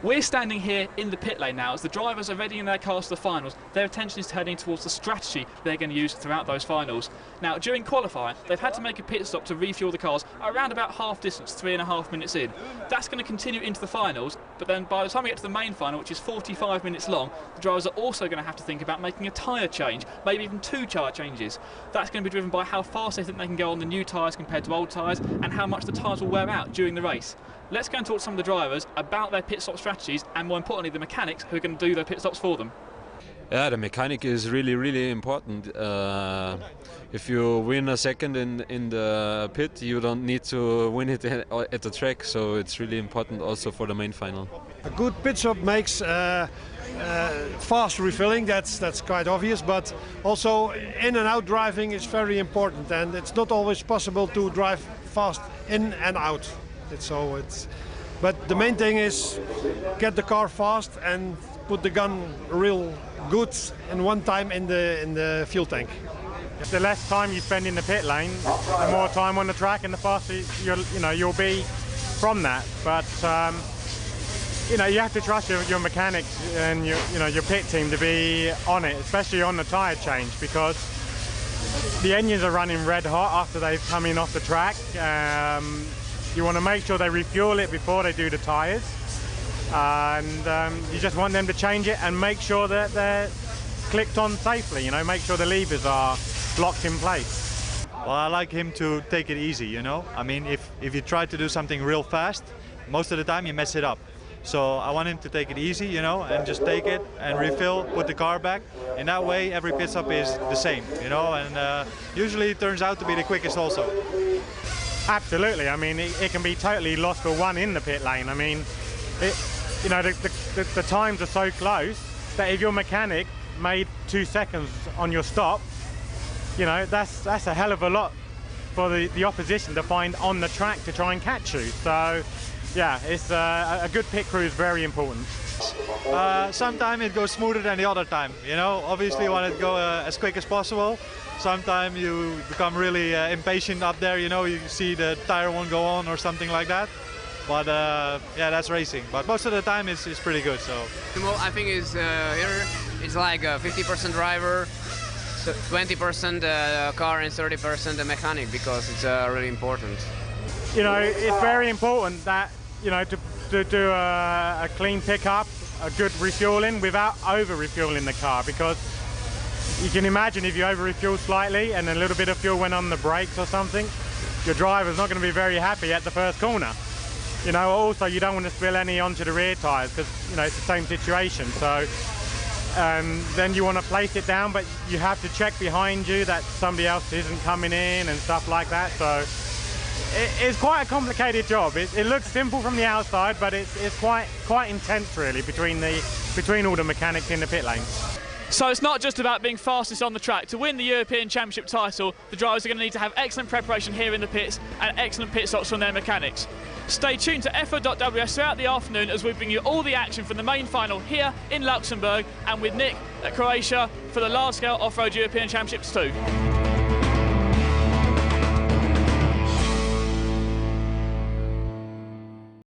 We're standing here in the pit lane now as the drivers are readying their cars for the finals. Their attention is turning towards the strategy they're going to use throughout those finals. Now, during qualifying, they've had to make a pit stop to refuel the cars around about half distance, 3.5 minutes in. That's going to continue into the finals, but then by the time we get to the main final, which is 45 minutes long, the drivers are also going to have to think about making a tyre change, maybe even 2 tyre changes. That's going to be driven by how fast they think they can go on the new tyres compared to old tyres and how much the tyres will wear out during the race. Let's go and talk to some of the drivers about their pit stop strategies and, more importantly, the mechanics who are going to do their pit stops for them. Yeah, the mechanic is really important. If you win a second in the pit, you don't need to win it at the track, so it's really important also for the main final. A good pit stop makes fast refilling, that's quite obvious, but also in and out driving is very important, and it's not always possible to drive fast in and out. But the main thing is get the car fast and put the gun real good in one time in the fuel tank. The less time you spend in the pit lane, the more time on the track, and the faster you'll be from that. But you have to trust your mechanics and your pit team to be on it, especially on the tyre change, because the engines are running red hot after they've come in off the track. You want to make sure they refuel it before they do the tyres, and you just want them to change it and make sure that they're clicked on safely, make sure the levers are locked in place. Well, I like him to take it easy, I mean, if you try to do something real fast, most of the time you mess it up. So I want him to take it easy, and just take it and refill, put the car back. In that way, every pit stop is the same, and usually it turns out to be the quickest also. Absolutely. I mean, it can be totally lost for one in the pit lane. I mean, the times are so close that if your mechanic made 2 seconds on your stop, that's a hell of a lot for the opposition to find on the track to try and catch you. So, yeah, it's a good pit crew is very important. Sometimes it goes smoother than the other time, Obviously you want it to go as quick as possible. Sometimes you become really impatient up there, you see the tire won't go on or something like that. But yeah, that's racing. But most of the time it's pretty good. So I think is here it's like 50% driver, 20% car, and 30% the mechanic, because it's really important. It's very important that to do a clean pickup, a good refueling without over refueling the car, because you can imagine if you over refuel slightly and a little bit of fuel went on the brakes or something, your driver's not going to be very happy at the first corner. Also you don't want to spill any onto the rear tyres, because it's the same situation. So then you want to place it down, but you have to check behind you that somebody else isn't coming in and stuff like that. So it's quite a complicated job. It looks simple from the outside, but it's quite intense really between all the mechanics in the pit lane. So it's not just about being fastest on the track. To win the European Championship title, the drivers are going to need to have excellent preparation here in the pits and excellent pit stops from their mechanics. Stay tuned to EFRA.ws throughout the afternoon as we bring you all the action from the main final here in Luxembourg, and with Nick at Croatia for the large-scale off-road European Championships too.